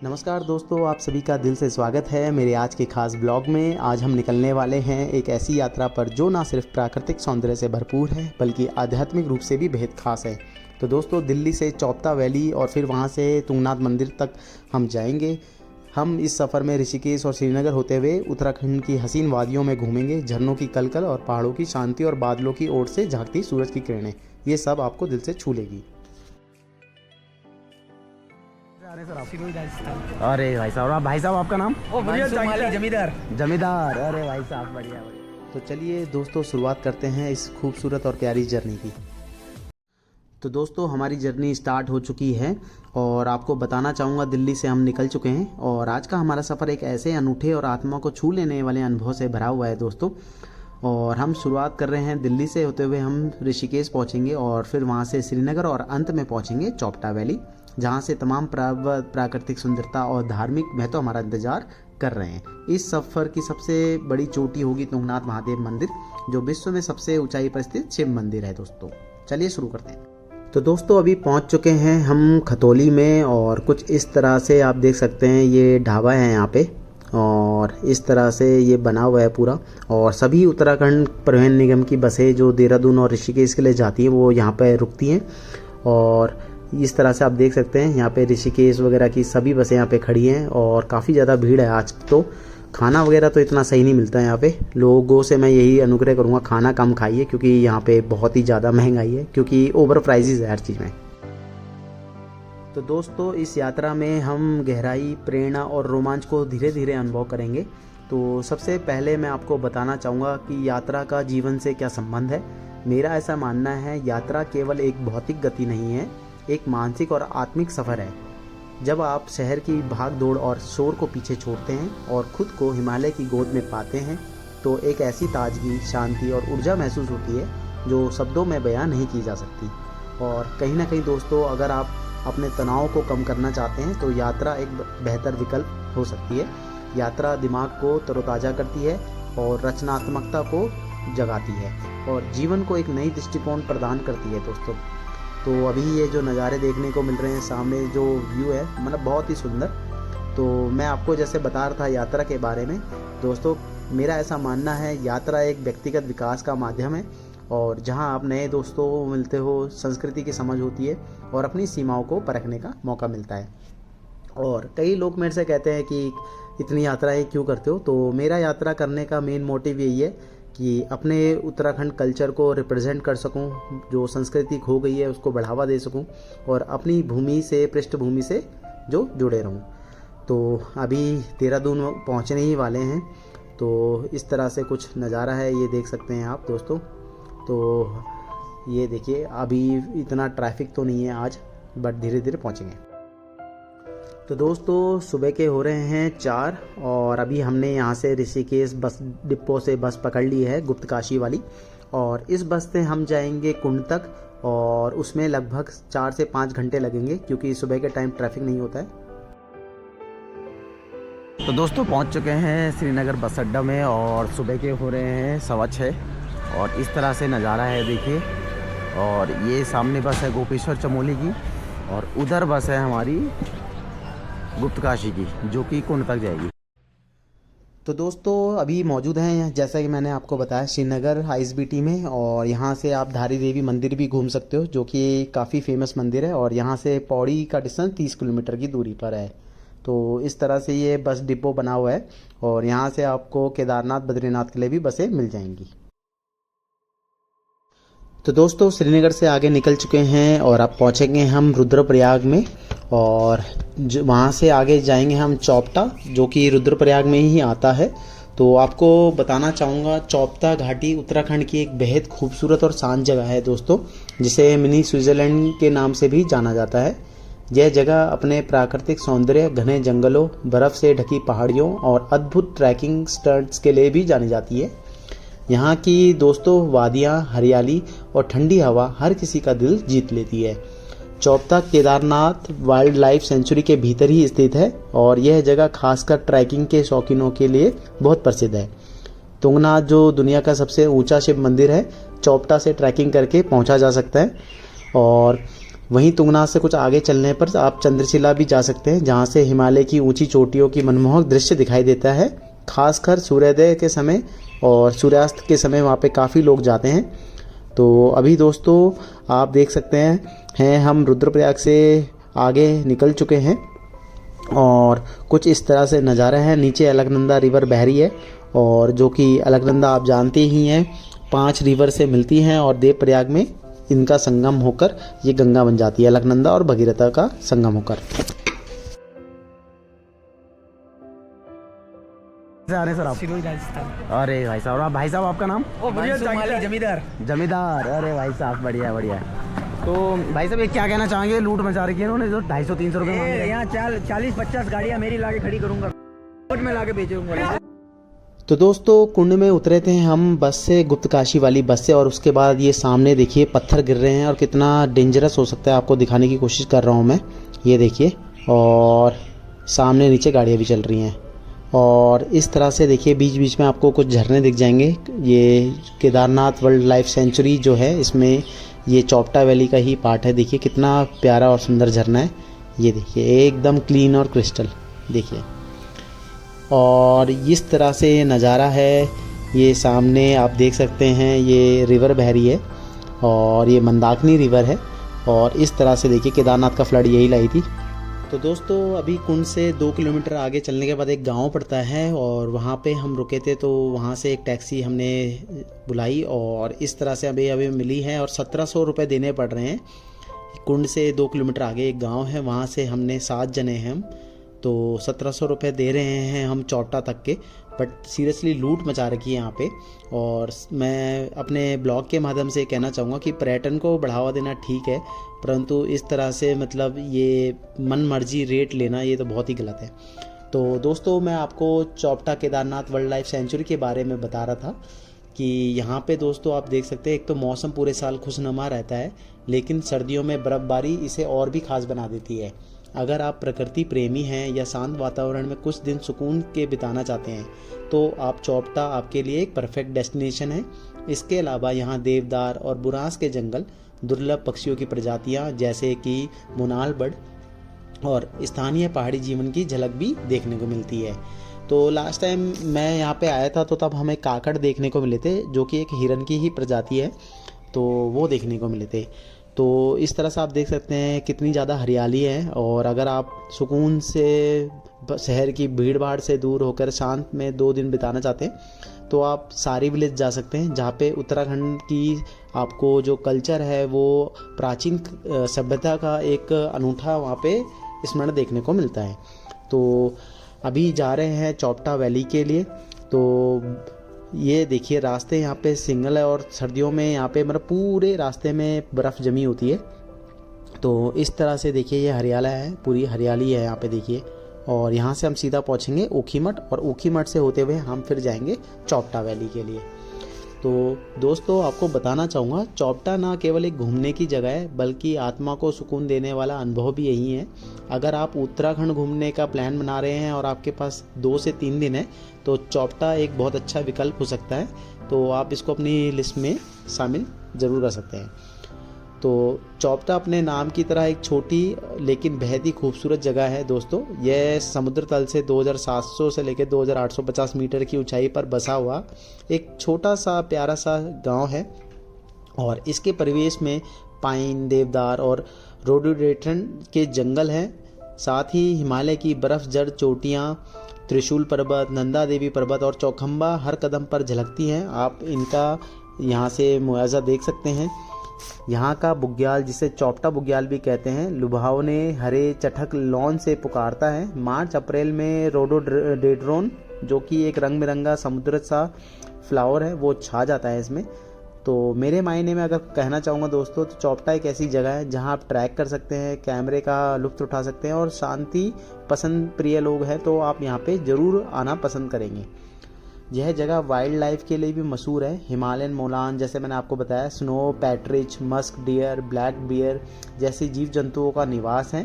नमस्कार दोस्तों, आप सभी का दिल से स्वागत है मेरे आज के खास ब्लॉग में। आज हम निकलने वाले हैं एक ऐसी यात्रा पर जो ना सिर्फ प्राकृतिक सौंदर्य से भरपूर है बल्कि आध्यात्मिक रूप से भी बेहद खास है। तो दोस्तों, दिल्ली से चौपता वैली और फिर वहां से तुंगनाथ मंदिर तक हम जाएंगे। हम इस सफ़र में ऋषिकेश और श्रीनगर होते हुए उत्तराखंड की हसीन वादियों में घूमेंगे। झरनों की कलकल और पहाड़ों की शांति और बादलों की ओर से झांकती सूरज की किरणें, ये सब आपको दिल से छू लेगी। अरे भाई साहब आपका नाम? जमींदार। जमींदार। अरे भाई साहब बढ़िया बढ़िया। तो चलिए दोस्तों, शुरुआत करते हैं इस खूबसूरत और प्यारी जर्नी की। तो दोस्तों, हमारी जर्नी स्टार्ट हो चुकी है और आपको बताना चाहूँगा, दिल्ली से हम निकल चुके हैं और आज का हमारा सफ़र एक ऐसे अनूठे और आत्मा को छू लेने वाले अनुभव से भरा हुआ है दोस्तों। और हम शुरुआत कर रहे हैं दिल्ली से होते हुए हम ऋषिकेश पहुँचेंगे और फिर वहाँ से श्रीनगर और अंत में पहुँचेंगे चौपटा वैली, जहाँ से तमाम प्राकृतिक सुंदरता और धार्मिक महत्व हमारा इंतजार कर रहे हैं। इस सफ़र की सबसे बड़ी चोटी होगी तुंगनाथ महादेव मंदिर, जो विश्व में सबसे ऊंचाई पर स्थित शिव मंदिर है दोस्तों। चलिए शुरू करते हैं। तो दोस्तों, अभी पहुंच चुके हैं हम खतौली में और कुछ इस तरह से आप देख सकते हैं, ये ढाबा है यहाँ पे और इस तरह से ये बना हुआ है पूरा। और सभी उत्तराखंड परिवहन निगम की बसें जो देहरादून और ऋषिकेश के लिए जाती हैं वो यहाँ पर रुकती हैं। और इस तरह से आप देख सकते हैं यहाँ पे ऋषिकेश वगैरह की सभी बसें यहाँ पे खड़ी हैं और काफ़ी ज़्यादा भीड़ है आज। तो खाना वगैरह तो इतना सही नहीं मिलता है यहाँ पे। लोगों से मैं यही अनुग्रह करूँगा, खाना कम खाइए क्योंकि यहाँ पे बहुत ही ज़्यादा महंगाई है, क्योंकि ओवर प्राइसेस है हर चीज़ में। तो दोस्तों, इस यात्रा में हम गहराई, प्रेरणा और रोमांच को धीरे धीरे अनुभव करेंगे। तो सबसे पहले मैं आपको बताना चाहूँगा कि यात्रा का जीवन से क्या संबंध है। मेरा ऐसा मानना है, यात्रा केवल एक भौतिक गति नहीं है, एक मानसिक और आत्मिक सफ़र है। जब आप शहर की भाग दौड़ और शोर को पीछे छोड़ते हैं और खुद को हिमालय की गोद में पाते हैं, तो एक ऐसी ताजगी, शांति और ऊर्जा महसूस होती है जो शब्दों में बयां नहीं की जा सकती। और कहीं ना कहीं दोस्तों, अगर आप अपने तनाव को कम करना चाहते हैं तो यात्रा एक बेहतर विकल्प हो सकती है। यात्रा दिमाग को तरोताज़ा करती है और रचनात्मकता को जगाती है और जीवन को एक नई दृष्टिकोण प्रदान करती है दोस्तों। तो अभी ये जो नज़ारे देखने को मिल रहे हैं सामने, जो व्यू है, मतलब बहुत ही सुंदर। तो मैं आपको जैसे बता रहा था यात्रा के बारे में दोस्तों, मेरा ऐसा मानना है, यात्रा एक व्यक्तिगत विकास का माध्यम है और जहां आप नए दोस्तों मिलते हो, संस्कृति की समझ होती है और अपनी सीमाओं को परखने का मौका मिलता है। और कई लोग मेरे से कहते हैं कि इतनी यात्राएं क्यों करते हो। तो मेरा यात्रा करने का मेन मोटिव यही है कि अपने उत्तराखंड कल्चर को रिप्रेजेंट कर सकूं, जो संस्कृति खो गई है उसको बढ़ावा दे सकूं और अपनी भूमि से, पृष्ठभूमि से जो जुड़े रहूं। तो अभी देहरादून पहुंचने ही वाले हैं। तो इस तरह से कुछ नज़ारा है, ये देख सकते हैं आप दोस्तों। तो ये देखिए, अभी इतना ट्रैफिक तो नहीं है आज, बट धीरे धीरे पहुंचेंगे। तो दोस्तों, सुबह के हो रहे हैं 4 और अभी हमने यहाँ से ऋषिकेश बस डिपो से बस पकड़ ली है, गुप्तकाशी वाली। और इस बस से हम जाएंगे कुंड तक और उसमें लगभग 4 से 5 घंटे लगेंगे, क्योंकि सुबह के टाइम ट्रैफिक नहीं होता है। तो दोस्तों, पहुंच चुके हैं श्रीनगर बस अड्डा में और सुबह के हो रहे हैं 6:15 और इस तरह से नज़ारा है देखिए। और ये सामने बस है गोपेश्वर चमोली की और उधर बस है हमारी गुप्तकाशी की, जो कि कुंड तक जाएगी। तो दोस्तों, अभी मौजूद हैं, जैसा कि मैंने आपको बताया, श्रीनगर आईएसबीटी में। और यहाँ से आप धारी देवी मंदिर भी घूम सकते हो, जो कि काफ़ी फेमस मंदिर है और यहाँ से पौड़ी का डिस्टेंस 30 किलोमीटर की दूरी पर है। तो इस तरह से ये बस डिपो बना हुआ है और यहाँ से आपको केदारनाथ, बद्रीनाथ के लिए भी बसें मिल जाएंगी। तो दोस्तों, श्रीनगर से आगे निकल चुके हैं और अब पहुँचेंगे हम रुद्रप्रयाग में और वहाँ से आगे जाएंगे हम चौपटा, जो कि रुद्रप्रयाग में ही आता है। तो आपको बताना चाहूँगा, चौपटा घाटी उत्तराखंड की एक बेहद खूबसूरत और शांत जगह है दोस्तों, जिसे मिनी स्विट्ज़रलैंड के नाम से भी जाना जाता है। यह जगह अपने प्राकृतिक सौंदर्य, घने जंगलों, बर्फ़ से ढकी पहाड़ियों और अद्भुत ट्रैकिंग स्टंट्स के लिए भी जानी जाती है। यहाँ की दोस्तों वादियाँ, हरियाली और ठंडी हवा हर किसी का दिल जीत लेती है। चौपता केदारनाथ वाइल्ड लाइफ सेंचुरी के भीतर ही स्थित है और यह जगह खासकर ट्रैकिंग के शौकीनों के लिए बहुत प्रसिद्ध है। तुंगनाथ, जो दुनिया का सबसे ऊंचा शिव मंदिर है, चौपटा से ट्रैकिंग करके पहुंचा जा सकता है। और वहीं तुंगनाथ से कुछ आगे चलने पर आप चंद्रशिला भी जा सकते हैं, जहाँ से हिमालय की ऊंची चोटियों की मनमोहक दृश्य दिखाई देता है, खासकर सूर्योदय के समय और सूर्यास्त के समय वहाँ पे काफ़ी लोग जाते हैं। तो अभी दोस्तों आप देख सकते हैं हम रुद्रप्रयाग से आगे निकल चुके हैं और कुछ इस तरह से नज़ारा है। नीचे अलकनंदा रिवर बह रही है और जो कि अलकनंदा आप जानते ही हैं 5 रिवर से मिलती हैं और देवप्रयाग में इनका संगम होकर ये गंगा बन जाती है, अलकनंदा और भगीरथा का संगम होकर। आ रहे सर आप? सिरोही राजस्थान। अरे भाई साहब, और भाई साहब आपका नाम? जमींदार। जमींदार, अरे भाई साहब बढ़िया बढ़िया। तो भाई साहब ये क्या कहना चाहेंगे, लूट मचा रखी है इन्होंने जो 250-300 रुपये मांग रहे हैं? यहाँ 40-50 गाड़ियाँ मेरी लाके खड़ी करूँगा, में लाके बेचूंगा। तो दोस्तों कुंड में उतरे थे हम बस से, गुप्तकाशी वाली बस से, और उसके बाद ये सामने देखिए पत्थर गिर रहे हैं और कितना डेंजरस हो सकता है आपको दिखाने की कोशिश कर रहा हूँ मैं। ये देखिए, और सामने नीचे गाड़ियाँ भी चल रही हैं और इस तरह से देखिए बीच बीच में आपको कुछ झरने दिख जाएंगे। ये केदारनाथ वाइल्ड लाइफ सेंचुरी जो है, इसमें ये चौपटा वैली का ही पार्ट है। देखिए कितना प्यारा और सुंदर झरना है, ये देखिए एकदम क्लीन और क्रिस्टल देखिए। और इस तरह से ये नज़ारा है, ये सामने आप देख सकते हैं ये रिवर बह रही है और ये मंदाकिनी रिवर है। और इस तरह से देखिए केदारनाथ का फ्लड यही लाई थी। तो दोस्तों अभी कुंड से 2 किलोमीटर आगे चलने के बाद एक गांव पड़ता है और वहाँ पे हम रुके थे, तो वहाँ से एक टैक्सी हमने बुलाई और इस तरह से अभी मिली है और 1700 रुपये देने पड़ रहे हैं। कुंड से 2 किलोमीटर आगे एक गांव है, वहाँ से हमने 7 जने हैं हम, तो 1700 रुपये दे रहे हैं हम चौपटा तक के। बट सीरियसली लूट मचा रखी है यहाँ पे। और मैं अपने ब्लॉग के माध्यम से कहना चाहूँगा कि पर्यटन को बढ़ावा देना ठीक है, परंतु इस तरह से मतलब ये मन मर्जी रेट लेना ये तो बहुत ही गलत है। तो दोस्तों मैं आपको Chopta Kedarnath wildlife sanctuary के बारे में बता रहा था कि यहाँ पे दोस्तों आप देख सकते हैं एक तो मौसम पूरे साल खुशनुमा रहता है, लेकिन सर्दियों में बर्फ़बारी इसे और भी खास बना देती है। अगर आप प्रकृति प्रेमी हैं या शांत वातावरण में कुछ दिन सुकून के बिताना चाहते हैं तो आप चौपटा आपके लिए एक परफेक्ट डेस्टिनेशन है। इसके अलावा यहाँ देवदार और बुरांस के जंगल, दुर्लभ पक्षियों की प्रजातियाँ जैसे कि मोनाल बर्ड और स्थानीय पहाड़ी जीवन की झलक भी देखने को मिलती है। तो लास्ट टाइम मैं यहाँ पे आया था तो तब हमें काकड़ देखने को मिले थे, जो कि एक हिरन की ही प्रजाति है, तो वो देखने को मिले थे। तो इस तरह से आप देख सकते हैं कितनी ज़्यादा हरियाली है। और अगर आप सुकून से शहर की भीड़ भाड़ से दूर होकर शांत में 2 दिन बिताना चाहते हैं तो आप सारी विलेज जा सकते हैं, जहाँ पे उत्तराखंड की आपको जो कल्चर है वो प्राचीन सभ्यता का एक अनूठा वहाँ पे स्मरण देखने को मिलता है। तो अभी जा रहे हैं चौपटा वैली के लिए। तो ये देखिए रास्ते यहाँ पे सिंगल है और सर्दियों में यहाँ पे मतलब पूरे रास्ते में बर्फ़ जमी होती है। तो इस तरह से देखिए ये हरियाला है, पूरी हरियाली है यहाँ पे देखिए। और यहाँ से हम सीधा पहुँचेंगे ऊखीमठ और ऊखीमठ से होते हुए हम फिर जाएंगे चौपटा वैली के लिए। तो दोस्तों आपको बताना चाहूँगा चौपटा ना केवल एक घूमने की जगह है बल्कि आत्मा को सुकून देने वाला अनुभव भी यही है। अगर आप उत्तराखंड घूमने का प्लान बना रहे हैं और आपके पास 2 से 3 दिन है तो चौपटा एक बहुत अच्छा विकल्प हो सकता है। तो आप इसको अपनी लिस्ट में शामिल ज़रूर कर सकते हैं। तो चौपटा अपने नाम की तरह एक छोटी लेकिन बेहद ही खूबसूरत जगह है दोस्तों। यह समुद्र तल से 2700 से लेकर 2850 मीटर की ऊंचाई पर बसा हुआ एक छोटा सा प्यारा सा गांव है और इसके परिवेश में पाइन, देवदार और रोडोडेंड्रन के जंगल हैं। साथ ही हिमालय की बर्फ़ जड़ चोटियाँ, त्रिशूल पर्वत, नंदा देवी पर्वत और चौखंबा हर कदम पर झलकती हैं। आप इनका यहाँ से मुआवजा देख सकते हैं। यहाँ का बुग्याल, जिसे चौपटा बुग्याल भी कहते हैं, लुभावने हरे चटक लॉन से पुकारता है। मार्च अप्रैल में रोडोडेंड्रॉन जो कि एक रंग बिरंगा समुद्र सा फ्लावर है वो छा जाता है इसमें। तो मेरे मायने में अगर कहना चाहूँगा दोस्तों तो चौपटा एक ऐसी जगह है जहाँ आप ट्रैक कर सकते हैं, कैमरे का लुत्फ़ उठा सकते हैं और शांति पसंद प्रिय लोग हैं तो आप यहाँ पे ज़रूर आना पसंद करेंगे। यह जगह वाइल्ड लाइफ के लिए भी मशहूर है। हिमालयन मोलान, जैसे मैंने आपको बताया, snow partridge, musk deer, black bear जैसे जीव जंतुओं का निवास है।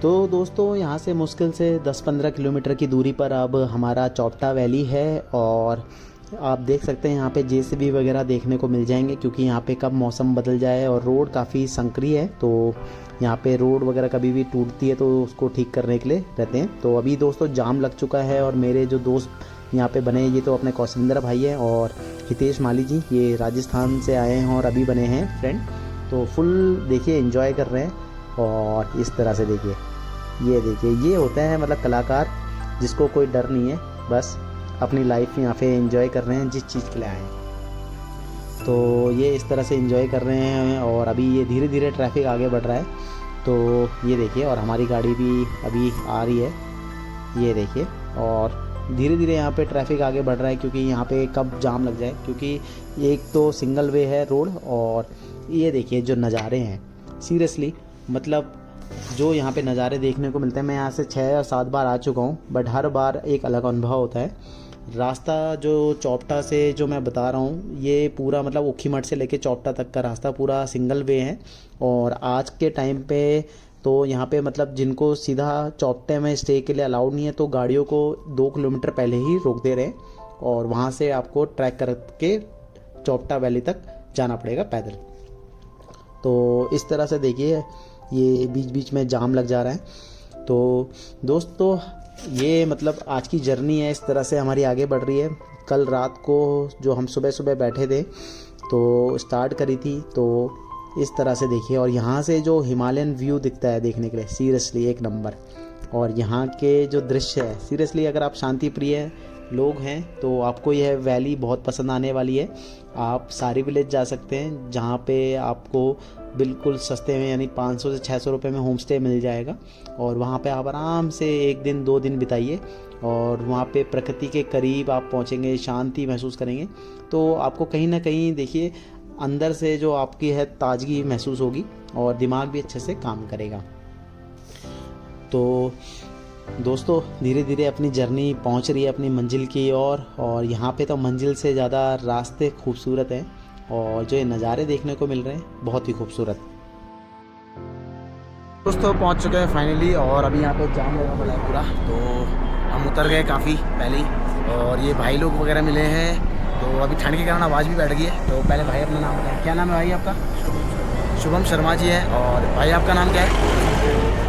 तो दोस्तों यहाँ से मुश्किल से 10-15 किलोमीटर की दूरी पर अब हमारा चौपटा वैली है और आप देख सकते हैं यहाँ पे जेसीबी वगैरह देखने को मिल जाएंगे, क्योंकि यहाँ पे कब मौसम बदल जाए, और रोड काफ़ी संकरी है तो यहाँ पे रोड वगैरह कभी भी टूटती है तो उसको ठीक करने के लिए रहते हैं। तो अभी दोस्तों जाम लग चुका है, और मेरे जो दोस्त यहाँ पे बने ये तो अपने कौशिंदर भाई हैं और हितेश माली जी, ये राजस्थान से आए हैं और अभी बने हैं फ्रेंड। तो फुल देखिए एंजॉय कर रहे हैं, और इस तरह से देखिए, ये देखिए ये होता है मतलब कलाकार जिसको कोई डर नहीं है, बस अपनी लाइफ यहाँ पे एंजॉय कर रहे हैं जिस चीज़ के लिए आए हैं। तो ये इस तरह से एंजॉय कर रहे हैं, और अभी ये धीरे धीरे ट्रैफिक आगे बढ़ रहा है। तो ये देखिए, और हमारी गाड़ी भी अभी आ रही है, ये देखिए, और धीरे धीरे यहाँ पे ट्रैफिक आगे बढ़ रहा है, क्योंकि यहाँ पे कब जाम लग जाए, क्योंकि एक तो सिंगल वे है रोड, और ये देखिए जो नज़ारे हैं सीरियसली, मतलब जो यहाँ पे नज़ारे देखने को मिलते हैं। मैं यहाँ से 6 या 7 बार आ चुका हूँ, बट हर बार एक अलग अनुभव होता है। रास्ता जो चौपटा से जो मैं बता रहा हूँ, ये पूरा मतलब ऊखीमठ से लेके चौपटा तक का रास्ता पूरा सिंगल वे है, और आज के टाइम पे तो यहाँ पे मतलब जिनको सीधा चौपटे में स्टे के लिए अलाउड नहीं है, तो गाड़ियों को 2 किलोमीटर पहले ही रोक दे रहे हैं, और वहाँ से आपको ट्रैक करके चौपटा वैली तक जाना पड़ेगा पैदल। तो इस तरह से देखिए ये बीच बीच में जाम लग जा रहा है। तो दोस्तों ये मतलब आज की जर्नी है, इस तरह से हमारी आगे बढ़ रही है। कल रात को जो हम सुबह सुबह बैठे थे तो स्टार्ट करी थी, तो इस तरह से देखिए, और यहाँ से जो हिमालयन व्यू दिखता है देखने के लिए सीरियसली एक नंबर। और यहाँ के जो दृश्य है सीरियसली, अगर आप शांति प्रिय लोग हैं तो आपको यह वैली बहुत पसंद आने वाली है। आप सारी विलेज जा सकते हैं, जहाँ पे आपको बिल्कुल सस्ते में यानी 500 से 600 रुपये में होम स्टे मिल जाएगा, और वहाँ पे आप आराम से 1 दिन 2 दिन बिताइए, और वहाँ पे प्रकृति के करीब आप पहुँचेंगे, शांति महसूस करेंगे, तो आपको कहीं ना कहीं देखिए अंदर से जो आपकी है ताजगी महसूस होगी, और दिमाग भी अच्छे से काम करेगा। तो दोस्तों धीरे धीरे अपनी जर्नी पहुंच रही है अपनी मंजिल की ओर, और यहाँ पे तो मंजिल से ज़्यादा रास्ते खूबसूरत हैं, और जो ये नज़ारे देखने को मिल रहे हैं बहुत ही खूबसूरत। दोस्तों पहुंच चुके हैं फाइनली, और अभी यहाँ पे जाम लगा पड़ा है पूरा, तो हम उतर गए काफ़ी पहले ही, और ये भाई लोग वगैरह मिले हैं, तो अभी ठंड के कारण आवाज़ भी बैठ गई है। तो पहले भाई अपना नाम बताएं, क्या नाम है भाई आपका? शुभम शर्मा जी है। और भाई आपका नाम क्या है?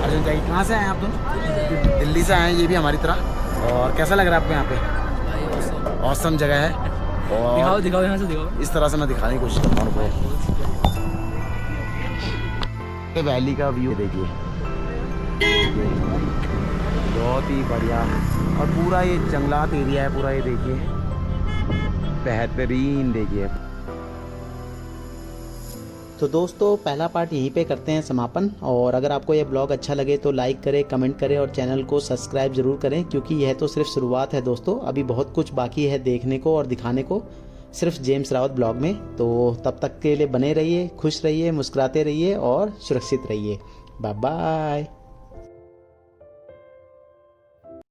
अर्जुन भाई। कहाँ से आए आप दोनों? दिल्ली से आए हैं, ये भी हमारी तरह। और कैसा लग रहा है आपको यहाँ पे? औसम जगह है, और दिखाओ यहाँ से दिखाओ। इस तरह से मैं दिखाने की कोशिश करता हूँ आपको। वैली का व्यू देखिए, बहुत ही बढ़िया, और पूरा ये जंगलात एरिया है पूरा, ये देखिए बेहतरीन देखिए। तो दोस्तों पहला पार्ट यहीं पे करते हैं समापन, और अगर आपको यह ब्लॉग अच्छा लगे तो लाइक करें, कमेंट करें, और चैनल को सब्सक्राइब ज़रूर करें, क्योंकि यह तो सिर्फ शुरुआत है दोस्तों, अभी बहुत कुछ बाकी है देखने को और दिखाने को सिर्फ जेम्स रावत ब्लॉग में। तो तब तक के लिए बने रहिए, खुश रहिए, मुस्कुराते रहिए और सुरक्षित रहिए। Bye bye.